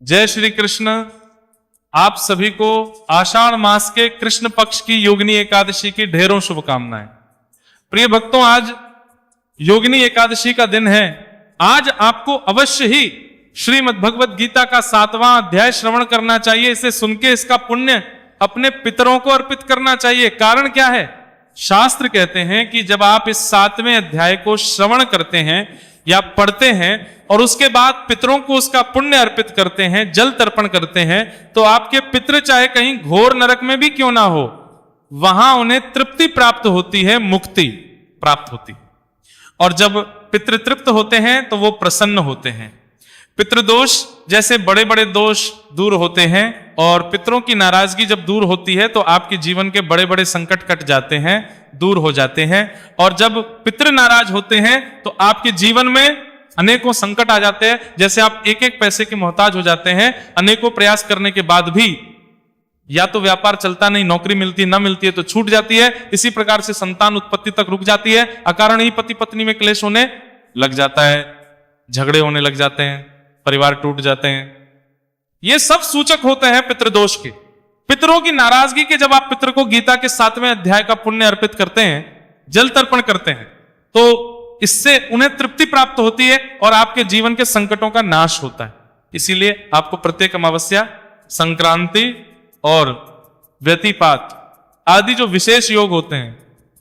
जय श्री कृष्ण। आप सभी को आषाढ़ मास के कृष्ण पक्ष की योगिनी एकादशी की ढेरों शुभकामनाएं। प्रिय भक्तों, आज योगिनी एकादशी का दिन है। आज आपको अवश्य ही श्रीमद् भगवत गीता का 7वां अध्याय श्रवण करना चाहिए। इसे सुन के इसका पुण्य अपने पितरों को अर्पित करना चाहिए। कारण क्या है? शास्त्र कहते हैं कि जब आप इस 7वें अध्याय को श्रवण करते हैं या पढ़ते हैं और उसके बाद पितरों को उसका पुण्य अर्पित करते हैं, जल तर्पण करते हैं, तो आपके पितृ चाहे कहीं घोर नरक में भी क्यों ना हो, वहां उन्हें तृप्ति प्राप्त होती है, मुक्ति प्राप्त होती। और जब पितृ तृप्त होते हैं तो वो प्रसन्न होते हैं। पितृदोष जैसे बड़े बड़े दोष दूर होते हैं और पितरों की नाराजगी जब दूर होती है तो आपके जीवन के बड़े बड़े संकट कट जाते हैं, दूर हो जाते हैं। और जब पितृ नाराज होते हैं तो आपके जीवन में अनेकों संकट आ जाते हैं। जैसे आप एक एक पैसे के मोहताज हो जाते हैं, अनेकों प्रयास करने के बाद भी या तो व्यापार चलता नहीं, नौकरी मिलती न मिलती है तो छूट जाती है। इसी प्रकार से संतान उत्पत्ति तक रुक जाती है। अकारण ही पति पत्नी में क्लेश होने लग जाता है, झगड़े होने लग जाते हैं, परिवार टूट जाते हैं। ये सब सूचक होते हैं पितृदोष के। पितरों की नाराजगी के जब आप पितर को गीता के 7वें अध्याय का पुण्य अर्पित करते हैं, जल तर्पण करते हैं, तो इससे उन्हें तृप्ति प्राप्त होती है और आपके जीवन के संकटों का नाश होता है। इसीलिए आपको प्रत्येक अमावस्या, संक्रांति और व्यतिपात आदि जो विशेष योग होते हैं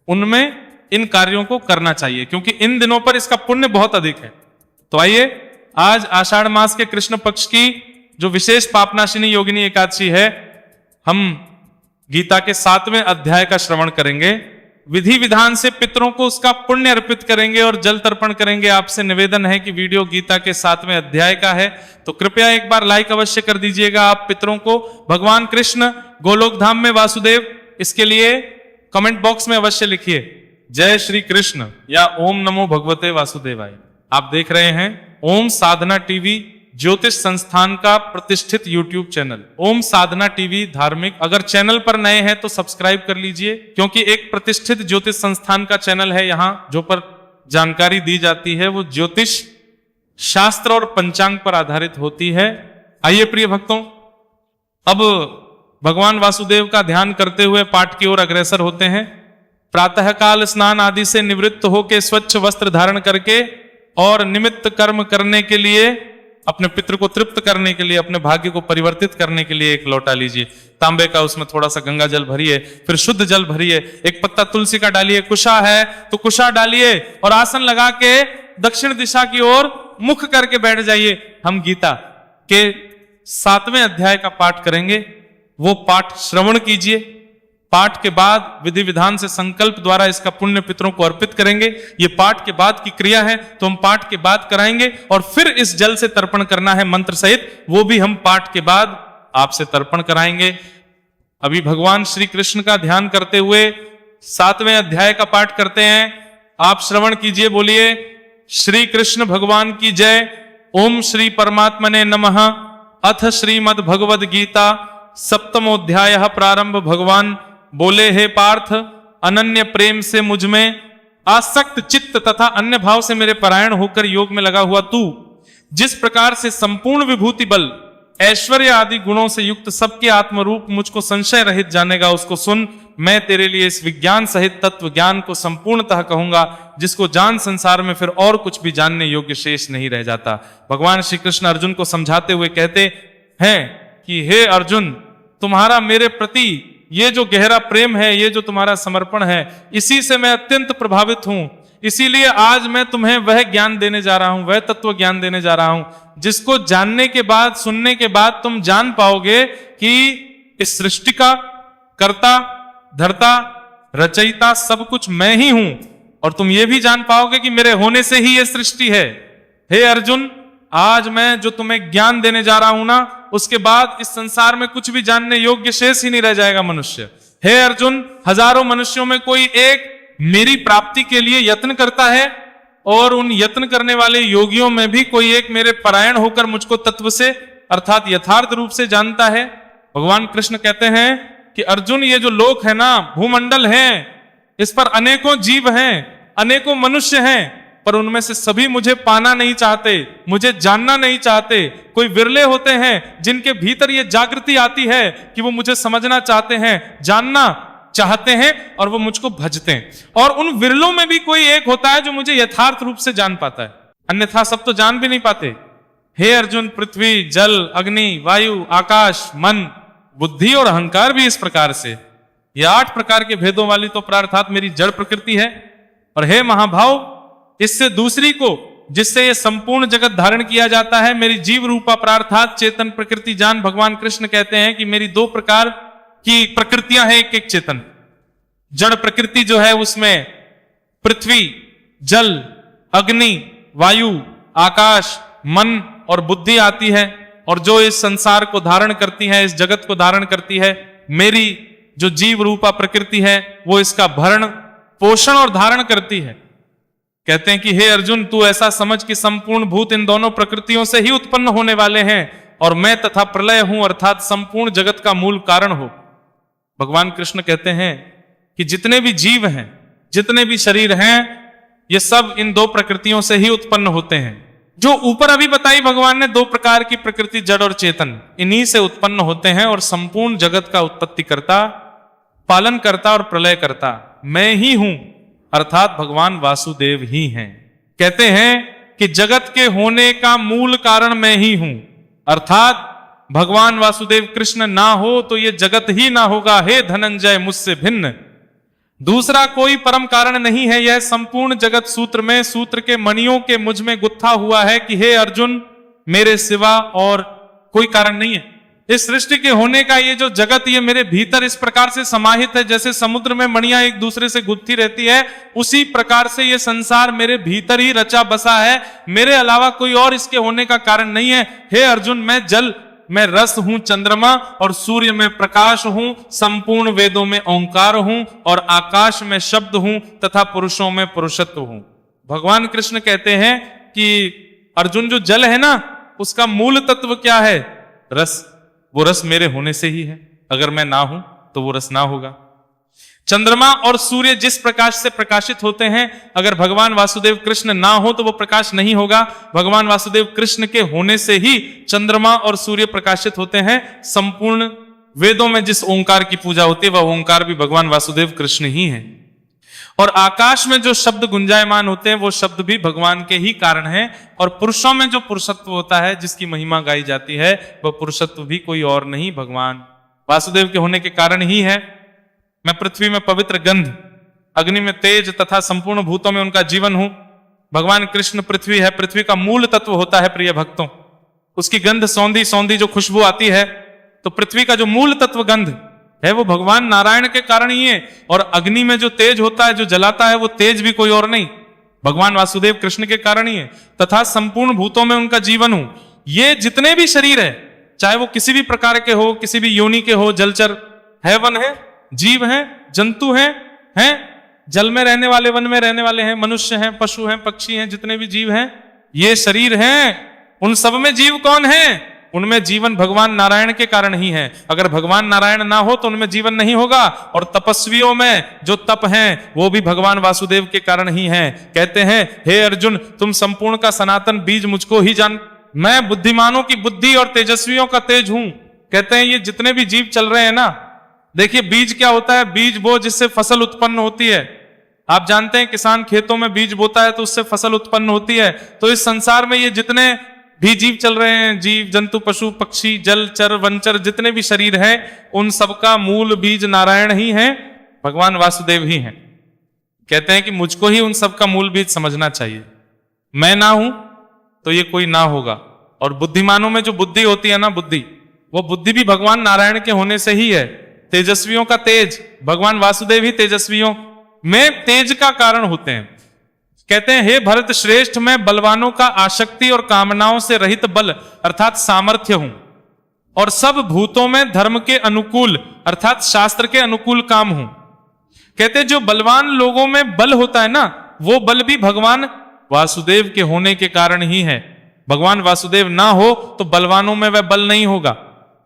उनमें इन कार्यों को करना चाहिए, क्योंकि इन दिनों पर इसका पुण्य बहुत अधिक है। तो आइए, आज आषाढ़ मास के कृष्ण पक्ष की जो विशेष पापनाशिनी योगिनी एकादशी है, हम गीता के 7वें अध्याय का श्रवण करेंगे। विधि विधान से पितरों को उसका पुण्य अर्पित करेंगे और जल तर्पण करेंगे। आपसे निवेदन है कि वीडियो गीता के 7वें अध्याय का है तो कृपया एक बार लाइक अवश्य कर दीजिएगा। आप पितरों को भगवान कृष्ण गोलोक धाम में वासुदेव, इसके लिए कमेंट बॉक्स में अवश्य लिखिए जय श्री कृष्ण या ओम नमो भगवते वासुदेवाय। आप देख रहे हैं ओम साधना टीवी, ज्योतिष संस्थान का प्रतिष्ठित YouTube चैनल ओम साधना टीवी धार्मिक। अगर चैनल पर नए हैं तो सब्सक्राइब कर लीजिए, क्योंकि एक प्रतिष्ठित ज्योतिष संस्थान का चैनल है। यहाँ जो पर जानकारी दी जाती है वो ज्योतिष शास्त्र और पंचांग पर आधारित होती है। आइए प्रिय भक्तों, अब भगवान वासुदेव का ध्यान करते हुए पाठ की ओर अग्रसर होते हैं। प्रातःकाल स्नान आदि से निवृत्त होकर स्वच्छ वस्त्र धारण करके और निमित्त कर्म करने के लिए, अपने पितृ को तृप्त करने के लिए, अपने भाग्य को परिवर्तित करने के लिए एक लोटा लीजिए तांबे का, उसमें थोड़ा सा गंगा जल भरिए, फिर शुद्ध जल भरिए, एक पत्ता तुलसी का डालिए, कुशा है तो कुशा डालिए और आसन लगा के दक्षिण दिशा की ओर मुख करके बैठ जाइए। हम गीता के 7वें अध्याय का पाठ करेंगे, वो पाठ श्रवण कीजिए। पाठ के बाद विधि विधान से संकल्प द्वारा इसका पुण्य पितरों को अर्पित करेंगे। ये पाठ के बाद की क्रिया है तो हम पाठ के बाद कराएंगे और फिर इस जल से तर्पण करना है मंत्र सहित, वो भी हम पाठ के बाद आपसे तर्पण कराएंगे। अभी भगवान श्री कृष्ण का ध्यान करते हुए 7वें अध्याय का पाठ करते हैं। आप श्रवण कीजिए, बोलिए श्री कृष्ण भगवान की जय। ओम श्री परमात्मने नमः। अथ श्रीमद् भगवद गीता 7वां प्रारंभ। भगवान बोले, हे पार्थ, अनन्य प्रेम से मुझ में आसक्त चित्त तथा अन्य भाव से मेरे परायण होकर योग में लगा हुआ तू जिस प्रकार से संपूर्ण विभूति बल, ऐश्वर्य आदि गुणों से युक्त सबके आत्मरूप मुझको संशय रहित जानेगा, उसको सुन। मैं तेरे लिए इस विज्ञान सहित तत्व ज्ञान को संपूर्णतः कहूंगा, जिसको जान संसार में फिर और कुछ भी जानने योग्य शेष नहीं रह जाता। भगवान श्री कृष्ण अर्जुन को समझाते हुए कहते हैं कि हे अर्जुन, तुम्हारा मेरे प्रति ये जो गहरा प्रेम है, ये जो तुम्हारा समर्पण है, इसी से मैं अत्यंत प्रभावित हूं। इसीलिए आज मैं तुम्हें वह ज्ञान देने जा रहा हूं, वह तत्व ज्ञान देने जा रहा हूं, जिसको जानने के बाद, सुनने के बाद तुम जान पाओगे कि इस सृष्टि का कर्ता, धर्ता, रचयिता सब कुछ मैं ही हूं। और तुम ये भी जान पाओगे कि मेरे होने से ही यह सृष्टि है। हे अर्जुन, आज मैं जो तुम्हें ज्ञान देने जा रहा हूं ना, उसके बाद इस संसार में कुछ भी जानने योग्य शेष ही नहीं रह जाएगा मनुष्य। हे अर्जुन, हजारों मनुष्यों में कोई एक मेरी प्राप्ति के लिए यत्न करता है और उन यत्न करने वाले योगियों में भी कोई एक मेरे परायण होकर मुझको तत्व से अर्थात यथार्थ रूप से जानता है। भगवान कृष्ण कहते हैं कि अर्जुन, ये जो लोक है ना, भूमंडल है, इस पर अनेकों जीव हैं, अनेकों मनुष्य हैं, पर उनमें से सभी मुझे पाना नहीं चाहते, मुझे जानना नहीं चाहते। कोई विरले होते हैं जिनके भीतर ये जागृति आती है कि वो मुझे समझना चाहते हैं, जानना चाहते हैं और वो मुझको भजते हैं। और उन विरलों में भी कोई एक होता है जो मुझे यथार्थ रूप से जान पाता है, अन्यथा सब तो जान भी नहीं पाते। हे अर्जुन, पृथ्वी, जल, अग्नि, वायु, आकाश, मन, बुद्धि और अहंकार भी इस प्रकार से, ये 8 प्रकार के भेदों वाली तो प्रार्थात मेरी जड़ प्रकृति है। और हे महाभाव, इससे दूसरी को जिससे ये संपूर्ण जगत धारण किया जाता है, मेरी जीव रूपा प्रार्थात चेतन प्रकृति जान। भगवान कृष्ण कहते हैं कि मेरी 2 प्रकार की प्रकृतियां हैं, एक एक चेतन। जड़ प्रकृति जो है उसमें पृथ्वी, जल, अग्नि, वायु, आकाश, मन और बुद्धि आती है। और जो इस संसार को धारण करती है, इस जगत को धारण करती है, मेरी जो जीव रूपा प्रकृति है वो इसका भरण पोषण और धारण करती है। कहते हैं कि हे अर्जुन, तू ऐसा समझ कि संपूर्ण भूत इन दोनों प्रकृतियों से ही उत्पन्न होने वाले हैं और मैं तथा प्रलय हूं, अर्थात संपूर्ण जगत का मूल कारण हो। भगवान कृष्ण कहते हैं कि जितने भी जीव हैं, जितने भी शरीर हैं, ये सब इन 2 प्रकृतियों से ही उत्पन्न होते हैं। जो ऊपर अभी बताई भगवान ने 2 प्रकार की प्रकृति, जड़ और चेतन, इन्हीं से उत्पन्न होते हैं। और संपूर्ण जगत का उत्पत्ति करता, पालन करता और प्रलय करता मैं ही हूं, अर्थात भगवान वासुदेव ही हैं। कहते हैं कि जगत के होने का मूल कारण मैं ही हूं, अर्थात भगवान वासुदेव कृष्ण ना हो तो ये जगत ही ना होगा। हे धनंजय, मुझसे भिन्न दूसरा कोई परम कारण नहीं है। यह संपूर्ण जगत सूत्र में, सूत्र के मणियों के मुझ में गुत्था हुआ है कि हे अर्जुन, मेरे सिवा और कोई कारण नहीं है। इस सृष्टि के होने का ये जो जगत, ये मेरे भीतर इस प्रकार से समाहित है, जैसे समुद्र में मणियां एक दूसरे से गुत्थी रहती है, उसी प्रकार से ये संसार मेरे भीतर ही रचा बसा है। मेरे अलावा कोई और इसके होने का कारण नहीं है। हे अर्जुन, मैं जल में रस हूं, चंद्रमा और सूर्य में प्रकाश हूं, संपूर्ण वेदों में ओंकार हूं और आकाश में शब्द हूं तथा पुरुषों में पुरुषत्व हूं। भगवान कृष्ण कहते हैं कि अर्जुन, जो जल है ना, उसका मूल तत्व क्या है? रस। वो रस मेरे होने से ही है, अगर मैं ना हूं तो वो रस ना होगा। चंद्रमा और सूर्य जिस प्रकाश से प्रकाशित होते हैं, अगर भगवान वासुदेव कृष्ण ना हो तो वो प्रकाश नहीं होगा। भगवान वासुदेव कृष्ण के होने से ही चंद्रमा और सूर्य प्रकाशित होते हैं। संपूर्ण वेदों में जिस ओंकार की पूजा होती है, वह ओंकार भी भगवान वासुदेव कृष्ण ही है। और आकाश में जो शब्द गुंजायमान होते हैं, वो शब्द भी भगवान के ही कारण है। और पुरुषों में जो पुरुषत्व होता है, जिसकी महिमा गाई जाती है, वह पुरुषत्व भी कोई और नहीं, भगवान वासुदेव के होने के कारण ही है। मैं पृथ्वी में पवित्र गंध, अग्नि में तेज तथा संपूर्ण भूतों में उनका जीवन हूं। भगवान कृष्ण पृथ्वी है, पृथ्वी का मूल तत्व होता है प्रिय भक्तों। उसकी गंध सौंधी सौंधी जो खुशबू आती है, तो पृथ्वी का जो मूल तत्व गंध है वो भगवान नारायण के कारण ही है। और अग्नि में जो तेज होता है, जो जलाता है, वो तेज भी कोई और नहीं, भगवान वासुदेव कृष्ण के कारण ही है। तथा संपूर्ण भूतों में उनका जीवन हूं। ये जितने भी शरीर है, चाहे वो किसी भी प्रकार के हो, किसी भी योनि के हो, जलचर है, वन है, जीव हैं, जंतु हैं, जल में रहने वाले, वन में रहने वाले हैं, मनुष्य हैं, पशु हैं, पक्षी हैं, जितने भी जीव हैं, ये शरीर हैं। उन सब में जीव कौन है? उनमें जीवन भगवान नारायण के कारण ही है। अगर भगवान नारायण ना हो तो उनमें जीवन नहीं होगा। और तपस्वियों में जो तप हैं, वो भी भगवान वासुदेव के कारण ही हैं। कहते हैं, हे अर्जुन, तुम संपूर्ण का सनातन बीज मुझको ही जान, मैं बुद्धिमानों की बुद्धि और तेजस्वियों का तेज हूं। कहते हैं ये जितने भी जीव चल रहे हैं ना, देखिए बीज क्या होता है? बीज वो जिससे फसल उत्पन्न होती है। आप जानते हैं किसान खेतों में बीज बोता है तो उससे फसल उत्पन्न होती है। तो इस संसार में ये जितने भी जीव चल रहे हैं, जीव जंतु पशु पक्षी जलचर वनचर जितने भी शरीर हैं, उन सबका मूल बीज नारायण ही है, भगवान वासुदेव ही हैं। कहते हैं कि मुझको ही उन सबका मूल बीज समझना चाहिए। मैं ना हूं तो ये कोई ना होगा। और बुद्धिमानों में जो बुद्धि होती है ना, बुद्धि, वो बुद्धि भी भगवान नारायण के होने से ही है। तेजस्वियों का तेज, भगवान वासुदेव ही तेजस्वियों में तेज का कारण होते हैं। कहते हैं, हे भरत श्रेष्ठ, मैं बलवानों का आसक्ति और कामनाओं से रहित बल अर्थात सामर्थ्य हूं, और सब भूतों में धर्म के अनुकूल अर्थात शास्त्र के अनुकूल काम हूं। कहते हैं जो बलवान लोगों में बल होता है ना, वो बल भी भगवान वासुदेव के होने के कारण ही है। भगवान वासुदेव ना हो तो बलवानों में वह बल नहीं होगा।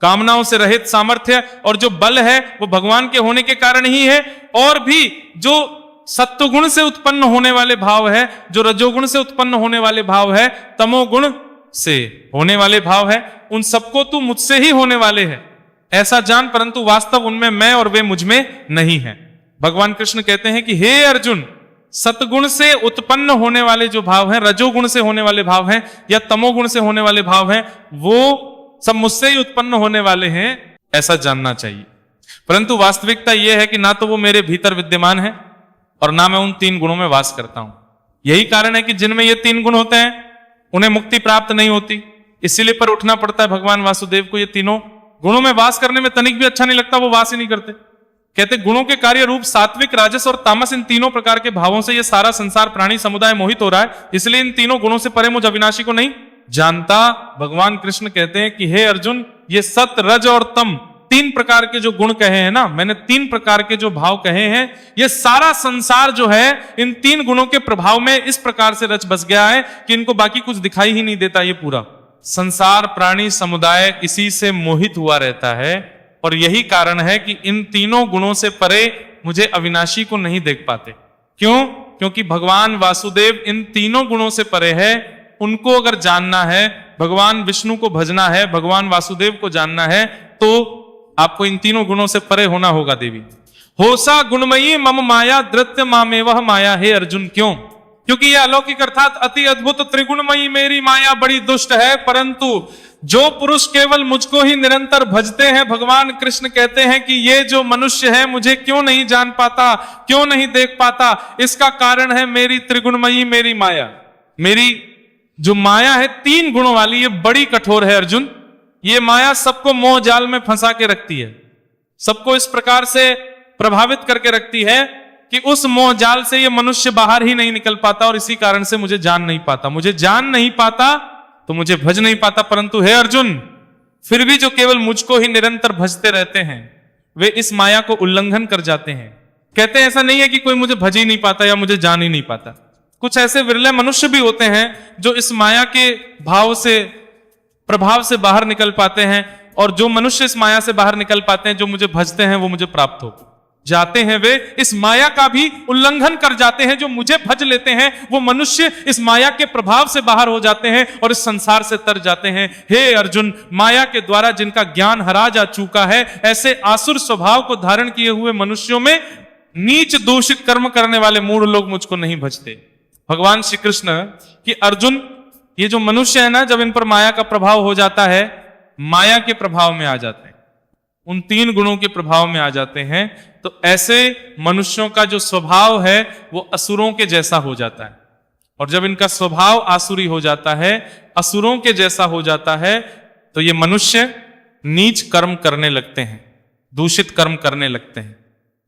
कामनाओं से रहित सामर्थ्य और जो बल है वो भगवान के होने के कारण ही है। और भी जो सत्वगुण से उत्पन्न होने वाले भाव है, जो रजोगुण से उत्पन्न होने वाले भाव है, तमोगुण से होने वाले भाव है, उन सबको तू मुझसे ही होने वाले है ऐसा जान, परंतु वास्तव उनमें मैं और वे मुझ में नहीं है। भगवान कृष्ण कहते हैं कि हे अर्जुन, सतगुण से उत्पन्न होने वाले जो भाव हैं, रजोगुण से होने वाले भाव हैं या तमोगुण से होने वाले भाव हैं, वो सब मुझसे ही उत्पन्न होने वाले हैं ऐसा जानना चाहिए। परंतु वास्तविकता यह है कि ना तो वो मेरे भीतर विद्यमान है और ना मैं उन 3 गुणों में वास करता हूं। यही कारण है कि जिनमें ये 3 गुण होते हैं उन्हें मुक्ति प्राप्त नहीं होती, इसीलिए पर उठना पड़ता है भगवान वासुदेव को। ये तीनों गुणों में वास करने में तनिक भी अच्छा नहीं लगता, वो वास ही नहीं करते। कहते गुणों के कार्य रूप सात्विक, राजस और तामस, इन तीनों प्रकार के भावों से ये सारा संसार प्राणी समुदाय मोहित हो रहा है, इसलिए इन तीनों गुणों से परे मुझ अविनाशी को नहीं जानता। भगवान कृष्ण कहते हैं कि हे अर्जुन, ये सत, रज और तम 3 प्रकार के जो गुण कहे हैं ना, मैंने 3 प्रकार के जो भाव कहे हैं, ये सारा संसार जो है इन 3 गुणों के प्रभाव में इस प्रकार से रच बस गया है कि इनको बाकी कुछ दिखाई ही नहीं देता। ये पूरा संसार प्राणी समुदाय इसी से मोहित हुआ रहता है, और यही कारण है कि इन तीनों गुणों से परे मुझे अविनाशी को नहीं देख पाते। क्यों? क्योंकि भगवान वासुदेव इन तीनों गुणों से परे है। उनको अगर जानना है, भगवान विष्णु को भजना है, भगवान वासुदेव को जानना है, तो आपको इन तीनों गुणों से परे होना होगा। देवी होसा गुणमयी मम माया धृत्य मामेवह माया। हे अर्जुन, क्यों? क्योंकि यह अलौकिक अर्थात अति अद्भुत त्रिगुणमयी मेरी माया बड़ी दुष्ट है, परंतु जो पुरुष केवल मुझको ही निरंतर भजते हैं, भगवान कृष्ण कहते हैं कि ये जो मनुष्य है मुझे क्यों नहीं जान पाता, क्यों नहीं देख पाता, इसका कारण है मेरी त्रिगुणमयी मेरी माया। मेरी जो माया है 3 गुणों वाली, ये बड़ी कठोर है अर्जुन। ये माया सबको मोह जाल में फंसा के रखती है, सबको इस प्रकार से प्रभावित करके रखती है कि उस मोह जाल से ये मनुष्य बाहर ही नहीं निकल पाता, और इसी कारण से मुझे जान नहीं पाता। मुझे जान नहीं पाता तो मुझे भज नहीं पाता। परंतु हे अर्जुन, फिर भी जो केवल मुझको ही निरंतर भजते रहते हैं, वे इस माया को उल्लंघन कर जाते हैं। कहते हैं ऐसा नहीं है कि कोई मुझे भज ही नहीं पाता या मुझे जान ही नहीं पाता। कुछ ऐसे विरले मनुष्य भी होते हैं जो इस माया के भाव से, प्रभाव से बाहर निकल पाते हैं, और जो मनुष्य इस माया से बाहर निकल पाते हैं, जो मुझे भजते हैं, वो मुझे प्राप्त हो जाते हैं। वे इस माया का भी उल्लंघन कर जाते हैं। जो मुझे भज लेते हैं वो मनुष्य इस माया के प्रभाव से बाहर हो जाते हैं और इस संसार से तर जाते हैं। हे अर्जुन, माया के द्वारा जिनका ज्ञान हरा जा चुका है, ऐसे आसुर स्वभाव को धारण किए हुए मनुष्यों में नीच दूषित कर्म करने वाले मूढ़ लोग मुझको नहीं भजते। भगवान श्री कृष्ण कि अर्जुन, ये जो मनुष्य है ना, जब इन पर माया का प्रभाव हो जाता है, माया के प्रभाव में आ जाते हैं, उन 3 गुणों के प्रभाव में आ जाते हैं, तो ऐसे मनुष्यों का जो स्वभाव है वो असुरों के जैसा हो जाता है। और जब इनका स्वभाव आसुरी हो जाता है, असुरों के जैसा हो जाता है, तो ये मनुष्य नीच कर्म करने लगते हैं, दूषित कर्म करने लगते हैं।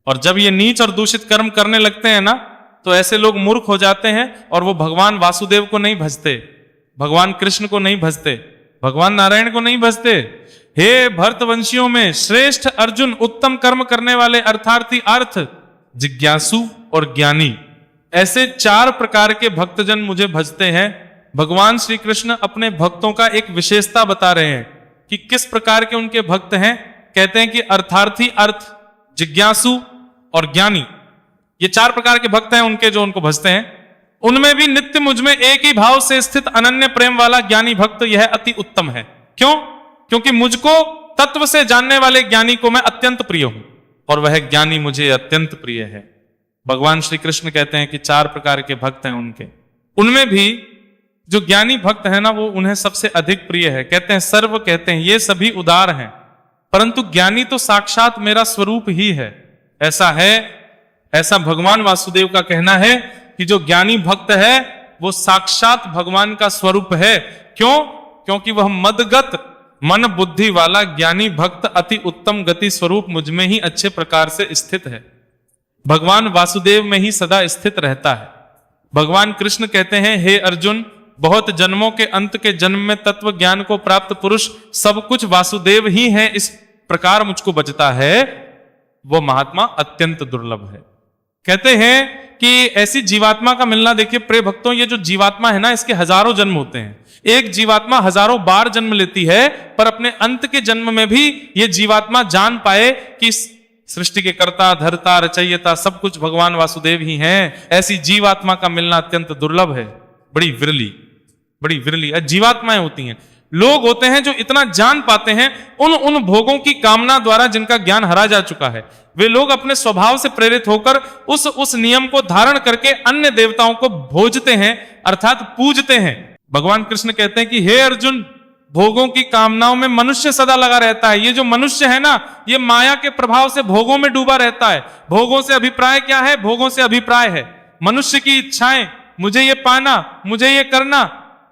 और जब ये नीच और दूषित कर्म करने लगते हैं ना, तो ऐसे लोग मूर्ख हो जाते हैं और वो भगवान वासुदेव को नहीं भजते, भगवान कृष्ण को नहीं भजते, भगवान नारायण को नहीं भजते। हे भरतवंशियों में श्रेष्ठ अर्जुन, उत्तम कर्म करने वाले अर्थार्थी, अर्थ जिज्ञासु और ज्ञानी, ऐसे 4 प्रकार के भक्तजन मुझे भजते हैं। भगवान श्री कृष्ण अपने भक्तों का एक विशेषता बता रहे हैं कि किस प्रकार के उनके भक्त हैं। कहते हैं कि अर्थार्थी, अर्थ जिज्ञासु और ज्ञानी, ये 4 प्रकार के भक्त हैं उनके, जो उनको भजते हैं। उनमें भी नित्य मुझ में एक ही भाव से स्थित अनन्य प्रेम वाला ज्ञानी भक्त, यह अति उत्तम है। क्यों? क्योंकि मुझको तत्व से जानने वाले ज्ञानी को मैं अत्यंत प्रिय हूं, और वह ज्ञानी मुझे अत्यंत प्रिय है। भगवान श्री कृष्ण कहते हैं कि 4 प्रकार के भक्त हैं उनके, उनमें भी जो ज्ञानी भक्त है ना, वो उन्हें सबसे अधिक प्रिय है। कहते हैं सर्व, कहते हैं ये सभी उदार हैं, परंतु ज्ञानी तो साक्षात मेरा स्वरूप ही है। ऐसा है, ऐसा भगवान वासुदेव का कहना है कि जो ज्ञानी भक्त है वो साक्षात भगवान का स्वरूप है। क्यों? क्योंकि वह मदगत मन बुद्धि वाला ज्ञानी भक्त अति उत्तम गति स्वरूप मुझ में ही अच्छे प्रकार से स्थित है, भगवान वासुदेव में ही सदा स्थित रहता है। भगवान कृष्ण कहते हैं, हे अर्जुन, बहुत जन्मों के अंत के जन्म में तत्व ज्ञान को प्राप्त पुरुष सब कुछ वासुदेव ही है, इस प्रकार मुझको बचता है, वो महात्मा अत्यंत दुर्लभ है। कहते हैं कि ऐसी जीवात्मा का मिलना, देखिए प्रिय भक्तों, ये जो जीवात्मा है ना, इसके हजारों जन्म होते हैं। एक जीवात्मा हजारों बार जन्म लेती है, पर अपने अंत के जन्म में भी ये जीवात्मा जान पाए कि सृष्टि के कर्ता, धर्ता, रचयिता सब कुछ भगवान वासुदेव ही हैं, ऐसी जीवात्मा का मिलना अत्यंत दुर्लभ है, बड़ी विरली जीवात्माएं होती हैं। लोग होते हैं जो इतना जान पाते हैं उन भोगों की कामना द्वारा जिनका ज्ञान हरा जा चुका है। वे लोग अपने स्वभाव से प्रेरित होकर उस नियम को धारण करके अन्य देवताओं को भोजते हैं, अर्थात पूजते हैं। भगवान कृष्ण कहते हैं कि हे अर्जुन, भोगों की कामनाओं में मनुष्य सदा लगा रहता है। ये जो मनुष्य है ना, ये माया के प्रभाव से भोगों में डूबा रहता है। भोगों से अभिप्राय क्या है? भोगों से अभिप्राय है मनुष्य की इच्छाएं, मुझे ये पाना, मुझे ये करना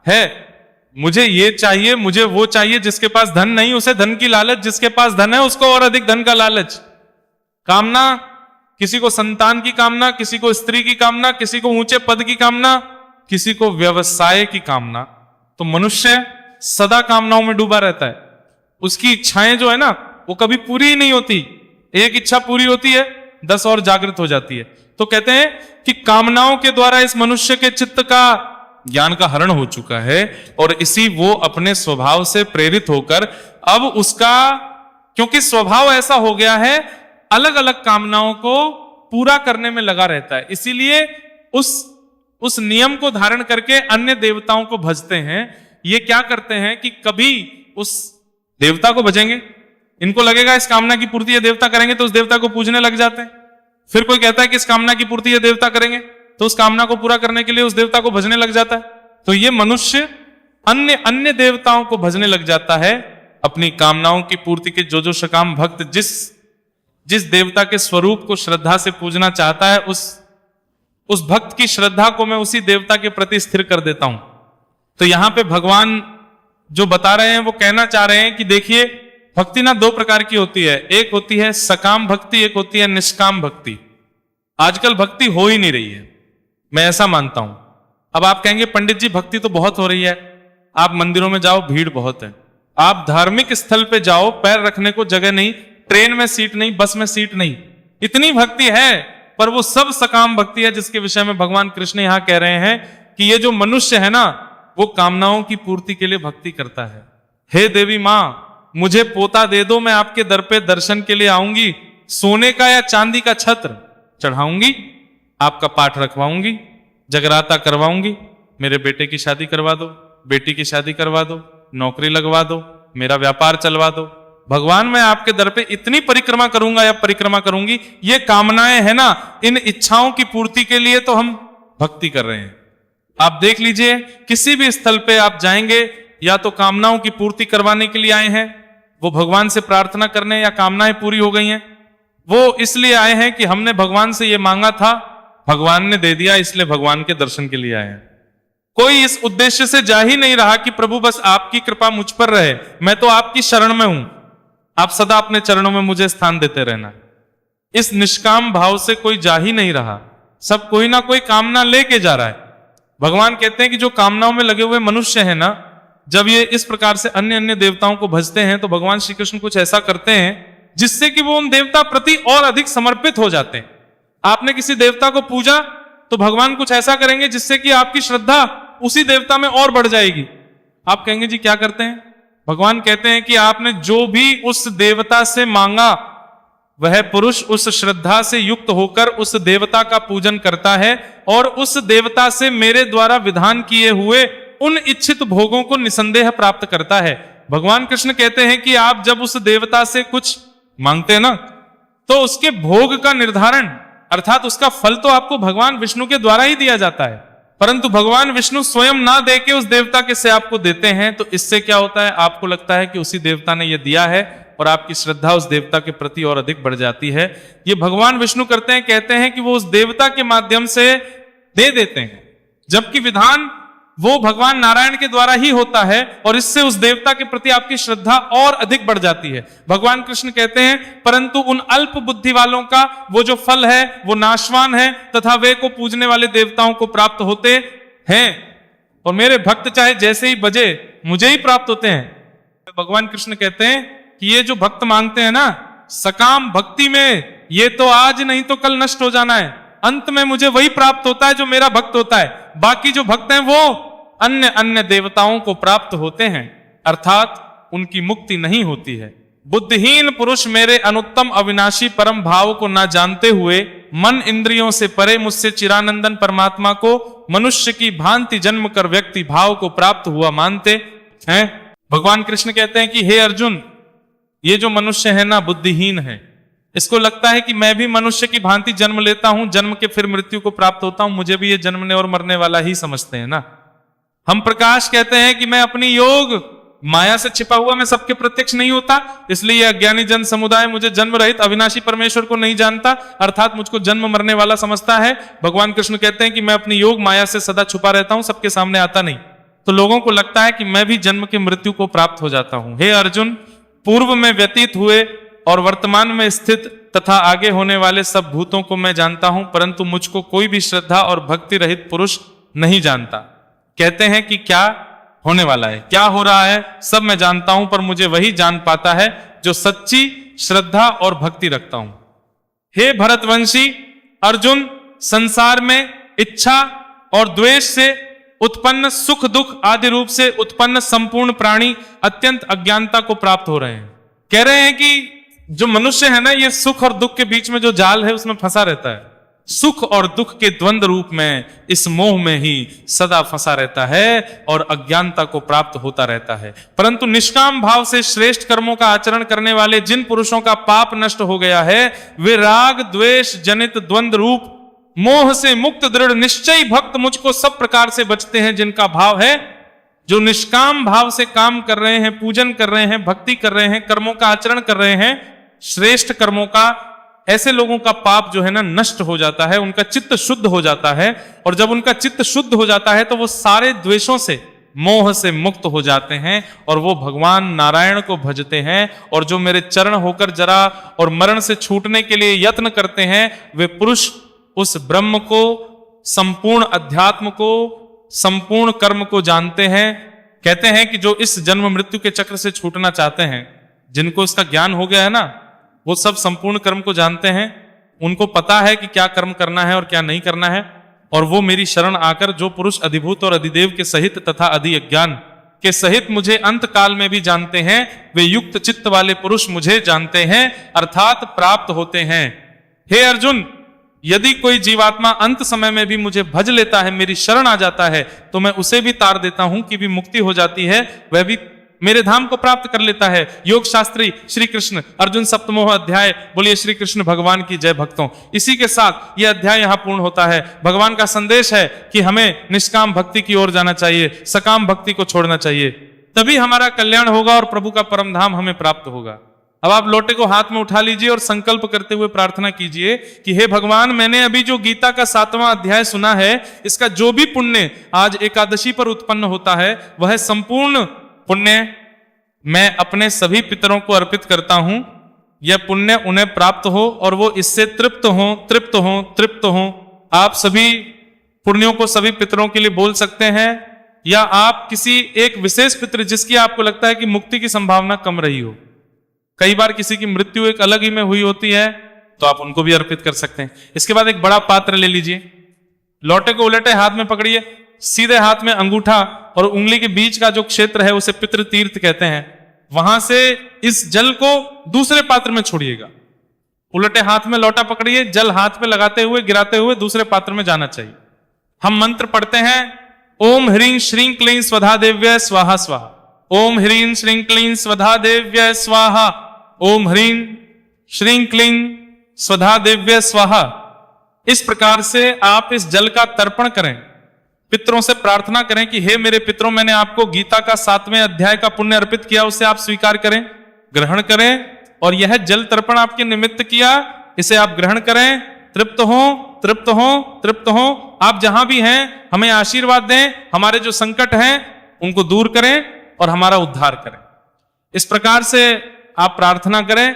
है, मुझे ये चाहिए, मुझे वो चाहिए। जिसके पास धन नहीं उसे धन की लालच, जिसके पास धन है उसको और अधिक धन का लालच। कामना, किसी को संतान की कामना, किसी को स्त्री की कामना, किसी को ऊंचे पद की कामना, किसी को व्यवसाय की कामना। तो मनुष्य सदा कामनाओं में डूबा रहता है। उसकी इच्छाएं जो है ना, वो कभी पूरी ही नहीं होती। एक इच्छा पूरी होती है, 10 और जागृत हो जाती है। तो कहते हैं कि कामनाओं के द्वारा इस मनुष्य के चित्त का ज्ञान का हरण हो चुका है, और इसी वो अपने स्वभाव से प्रेरित होकर अब उसका, क्योंकि स्वभाव ऐसा हो गया है, अलग अलग कामनाओं को पूरा करने में लगा रहता है। इसीलिए उस नियम को धारण करके अन्य देवताओं को भजते हैं। ये क्या करते हैं कि कभी उस देवता को भजेंगे, इनको लगेगा इस कामना की पूर्ति ये देवता करेंगे, तो उस देवता को पूजने लग जाते हैं। फिर कोई कहता है कि इस कामना की पूर्ति ये देवता करेंगे, तो उस कामना को पूरा करने के लिए उस देवता को भजने लग जाता है। तो ये मनुष्य अन्य देवताओं को भजने लग जाता है। अपनी कामनाओं की पूर्ति के जो सकाम भक्त जिस देवता के स्वरूप को श्रद्धा से पूजना चाहता है, उस भक्त की श्रद्धा को मैं उसी देवता के प्रति स्थिर कर देता हूं। तो यहां पे भगवान जो बता रहे हैं वो कहना चाह रहे हैं कि देखिए, भक्ति ना 2 प्रकार की होती है। एक होती है सकाम भक्ति, एक होती है निष्काम भक्ति। आजकल भक्ति हो ही नहीं रही है, मैं ऐसा मानता हूं। अब आप कहेंगे पंडित जी भक्ति तो बहुत हो रही है, आप मंदिरों में जाओ भीड़ बहुत है, आप धार्मिक स्थल पे जाओ पैर रखने को जगह नहीं, ट्रेन में सीट नहीं, बस में सीट नहीं, इतनी भक्ति है, पर वो सब सकाम भक्ति है जिसके विषय में भगवान कृष्ण यहां कह रहे हैं कि ये जो मनुष्य है ना, वो कामनाओं की पूर्ति के लिए भक्ति करता है। हे देवी मां, मुझे पोता दे दो, मैं आपके दर पे दर्शन के लिए आऊंगी, सोने का या चांदी का छत्र चढ़ाऊंगी, आपका पाठ रखवाऊंगी, जगराता करवाऊंगी, मेरे बेटे की शादी करवा दो, बेटी की शादी करवा दो, नौकरी लगवा दो, मेरा व्यापार चलवा दो। भगवान मैं आपके दर पे इतनी परिक्रमा करूंगा या परिक्रमा करूंगी। ये कामनाएं है ना, इन इच्छाओं की पूर्ति के लिए तो हम भक्ति कर रहे हैं। आप देख लीजिए, किसी भी स्थल पे आप जाएंगे, या तो कामनाओं की पूर्ति करवाने के लिए आए हैं, वो भगवान से प्रार्थना करने, या कामनाएं पूरी हो गई हैं, वो इसलिए आए हैं कि हमने भगवान से ये मांगा था, भगवान ने दे दिया, इसलिए भगवान के दर्शन के लिए आए हैं। कोई इस उद्देश्य से जा ही नहीं रहा कि प्रभु बस आपकी कृपा मुझ पर रहे, मैं तो आपकी शरण में हूं, आप सदा अपने चरणों में मुझे स्थान देते रहना। इस निष्काम भाव से कोई जा ही नहीं रहा, सब कोई ना कोई कामना लेके जा रहा है। भगवान कहते हैं कि जो कामनाओं में लगे हुए मनुष्य है ना, जब ये इस प्रकार से अन्य देवताओं को भजते हैं, तो भगवान श्री कृष्ण कुछ ऐसा करते हैं जिससे कि वो उन देवता प्रति और अधिक समर्पित हो जाते हैं। आपने किसी देवता को पूजा, तो भगवान कुछ ऐसा करेंगे जिससे कि आपकी श्रद्धा उसी देवता में और बढ़ जाएगी। आप कहेंगे जी क्या करते हैं? भगवान कहते हैं कि आपने जो भी उस देवता से मांगा, वह पुरुष उस श्रद्धा से युक्त होकर उस देवता का पूजन करता है, और उस देवता से मेरे द्वारा विधान किए हुए उन इच्छित भोगों को निसंदेह प्राप्त करता है। भगवान कृष्ण कहते हैं कि आप जब उस देवता से कुछ मांगते हैं ना, तो उसके भोग का निर्धारण, अर्थात उसका फल तो आपको भगवान विष्णु के द्वारा ही दिया जाता है, परंतु भगवान विष्णु स्वयं ना देके उस देवता के से आपको देते हैं। तो इससे क्या होता है, आपको लगता है कि उसी देवता ने यह दिया है, और आपकी श्रद्धा उस देवता के प्रति और अधिक बढ़ जाती है। ये भगवान विष्णु करते हैं, कहते हैं कि वो उस देवता के माध्यम से दे देते हैं, जबकि विधान वो भगवान नारायण के द्वारा ही होता है, और इससे उस देवता के प्रति आपकी श्रद्धा और अधिक बढ़ जाती है। भगवान कृष्ण कहते हैं परंतु उन अल्प बुद्धि वालों का वो जो फल है वो नाशवान है, तथा वे को पूजने वाले देवताओं को प्राप्त होते हैं, और मेरे भक्त चाहे जैसे ही बजे मुझे ही प्राप्त होते हैं। भगवान कृष्ण कहते हैं कि ये जो भक्त मांगते हैं ना, सकाम भक्ति में, ये तो आज नहीं तो कल नष्ट हो जाना है, अंत में मुझे वही प्राप्त होता है जो मेरा भक्त होता है। बाकी जो भक्त हैं वो अन्य देवताओं को प्राप्त होते हैं, अर्थात उनकी मुक्ति नहीं होती है। बुद्धिहीन पुरुष मेरे अनुत्तम अविनाशी परम भाव को ना जानते हुए मन इंद्रियों से परे मुझसे चिरानंदन परमात्मा को मनुष्य की भांति जन्म कर व्यक्ति भाव को प्राप्त हुआ मानते हैं। भगवान कृष्ण कहते हैं कि हे अर्जुन, ये जो मनुष्य है ना बुद्धिहीन है, इसको लगता है कि मैं भी मनुष्य की भांति जन्म लेता हूं, जन्म के फिर मृत्यु को प्राप्त होता हूं, मुझे भी ये जन्मने और मरने वाला ही समझते हैं ना। हम प्रकाश कहते हैं कि मैं अपनी योग माया से छिपा हुआ, मैं सबके प्रत्यक्ष नहीं होता, इसलिए यह अज्ञानी जन समुदाय मुझे जन्म रहित अविनाशी परमेश्वर को नहीं जानता, अर्थात मुझको जन्म मरने वाला समझता है। भगवान कृष्ण कहते हैं कि मैं अपनी योग माया से सदा छुपा रहता हूं, सबके सामने आता नहीं, तो लोगों को लगता है कि मैं भी जन्म के मृत्यु को प्राप्त हो जाता हूं। हे अर्जुन, पूर्व में व्यतीत हुए और वर्तमान में स्थित तथा आगे होने वाले सब भूतों को मैं जानता हूं, परंतु मुझको कोई भी श्रद्धा और भक्ति रहित पुरुष नहीं जानता। कहते हैं कि क्या होने वाला है, क्या हो रहा है, सब मैं जानता हूं, पर मुझे वही जान पाता है जो सच्ची श्रद्धा और भक्ति रखता हूं। हे भरतवंशी अर्जुन, संसार में इच्छा और द्वेष से उत्पन्न सुख दुख आदि रूप से उत्पन्न संपूर्ण प्राणी अत्यंत अज्ञानता को प्राप्त हो रहे हैं। कह रहे हैं कि जो मनुष्य है ना, ये सुख और दुख के बीच में जो जाल है उसमें फंसा रहता है, सुख और दुख के द्वंद्व रूप में इस मोह में ही सदा फंसा रहता है और अज्ञानता को प्राप्त होता रहता है। परंतु निष्काम भाव से श्रेष्ठ कर्मों का आचरण करने वाले जिन पुरुषों का पाप नष्ट हो गया है, वे राग द्वेष जनित द्वंद्व रूप मोह से मुक्त दृढ़ निश्चयी भक्त मुझको सब प्रकार से बचते हैं, जिनका भाव है, जो निष्काम भाव से काम कर रहे हैं, पूजन कर रहे हैं, भक्ति कर रहे हैं, कर्मों का आचरण कर रहे हैं, श्रेष्ठ कर्मों का, ऐसे लोगों का पाप जो है ना नष्ट हो जाता है, उनका चित्त शुद्ध हो जाता है। और जब उनका चित्त शुद्ध हो जाता है तो वो सारे द्वेषों से, मोह से मुक्त हो जाते हैं और वो भगवान नारायण को भजते हैं। और जो मेरे चरण होकर जरा और मरण से छूटने के लिए यत्न करते हैं, वे पुरुष उस ब्रह्म को, संपूर्ण अध्यात्म को, संपूर्ण कर्म को जानते हैं। कहते हैं कि जो इस जन्म मृत्यु के चक्र से छूटना चाहते हैं, जिनको इसका ज्ञान हो गया है ना, वो सब संपूर्ण कर्म को जानते हैं, उनको पता है कि क्या कर्म करना है और क्या नहीं करना है। और वो मेरी शरण आकर जो पुरुष अधिभूत और अधिदेव के सहित तथा अधि अज्ञान के सहित मुझे अंत काल में भी जानते हैं, वे युक्त चित्त वाले पुरुष मुझे जानते हैं, अर्थात प्राप्त होते हैं। हे अर्जुन, यदि कोई जीवात्मा अंत समय में भी मुझे भज लेता है, मेरी शरण आ जाता है, तो मैं उसे भी तार देता हूं कि भी मुक्ति हो जाती है, वह भी मेरे धाम को प्राप्त कर लेता है। योग शास्त्री श्री कृष्ण अर्जुन सप्तमोह अध्याय। बोलिए श्री कृष्ण भगवान की जय। भक्तों, इसी के साथ यह अध्याय यहां पूर्ण होता है। भगवान का संदेश है कि हमें निष्काम भक्ति की ओर जाना चाहिए, सकाम भक्ति को छोड़ना चाहिए, तभी हमारा कल्याण होगा और प्रभु का परम धाम हमें प्राप्त होगा। अब आप लोटे को हाथ में उठा लीजिए और संकल्प करते हुए प्रार्थना कीजिए कि हे भगवान, मैंने अभी जो गीता का 7वां अध्याय सुना है, इसका जो भी पुण्य आज एकादशी पर उत्पन्न होता है, वह संपूर्ण पुण्य मैं अपने सभी पितरों को अर्पित करता हूं। यह पुण्य उन्हें प्राप्त हो और वो इससे तृप्त हो, तृप्त हो, तृप्त हो। आप सभी पुण्यों को सभी पितरों के लिए बोल सकते हैं, या आप किसी एक विशेष पितर जिसकी आपको लगता है कि मुक्ति की संभावना कम रही हो, कई बार किसी की मृत्यु एक अलग ही में हुई होती है, तो आप उनको भी अर्पित कर सकते हैं। इसके बाद एक बड़ा पात्र ले लीजिए, लोटे को उलटे हाथ में पकड़िए, सीधे हाथ में अंगूठा और उंगली के बीच का जो क्षेत्र है उसे पितृ तीर्थ कहते हैं, वहां से इस जल को दूसरे पात्र में छोड़िएगा। उलटे हाथ में लोटा पकड़िए, जल हाथ में लगाते हुए गिराते हुए दूसरे पात्र में जाना चाहिए। हम मंत्र पढ़ते हैं, ओम ह्रीं श्रीं क्लीं स्वधा देव्य स्वाहा स्वाहा, ओम ह्रीं श्रीं क्लीं स्वधा देव्य स्वाहा, ओम ह्रीं श्रीं क्लीं स्वधा देव्य स्वाहा। इस प्रकार से आप इस जल का तर्पण करें, पितरों से प्रार्थना करें कि हे मेरे पितरों, मैंने आपको गीता का 7वें अध्याय का पुण्य अर्पित किया, उसे आप स्वीकार करें, ग्रहण करें, और यह जल तर्पण आपके निमित्त किया, इसे आप ग्रहण करें। तृप्त हो, तृप्त हो, तृप्त हो। आप जहां भी हैं हमें आशीर्वाद दें, हमारे जो संकट हैं उनको दूर करें और हमारा उद्धार करें। इस प्रकार से आप प्रार्थना करें।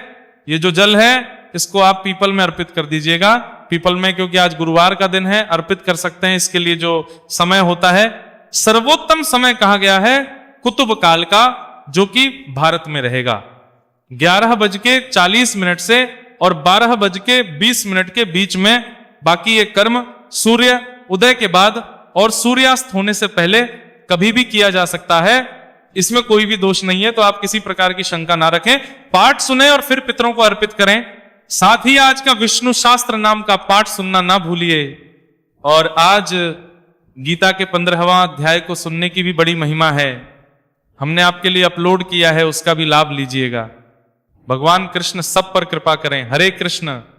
ये जो जल है इसको आप पीपल में अर्पित कर दीजिएगा। पीपल में, क्योंकि आज गुरुवार का दिन है, अर्पित कर सकते हैं। इसके लिए जो समय होता है, सर्वोत्तम समय कहा गया है कुतुब काल का, जो कि भारत में रहेगा 11:40 से और 12:20 के बीच में। बाकी ये कर्म सूर्य उदय के बाद और सूर्यास्त होने से पहले कभी भी किया जा सकता है। इसमें कोई भी दोष नहीं है, तो आप किसी प्रकार की शंका ना रखें। पाठ सुने और फिर पितरों को अर्पित करें। साथ ही आज का विष्णु शास्त्र नाम का पाठ सुनना ना भूलिए। और आज गीता के 15वां अध्याय को सुनने की भी बड़ी महिमा है, हमने आपके लिए अपलोड किया है, उसका भी लाभ लीजिएगा। भगवान कृष्ण सब पर कृपा करें। हरे कृष्ण।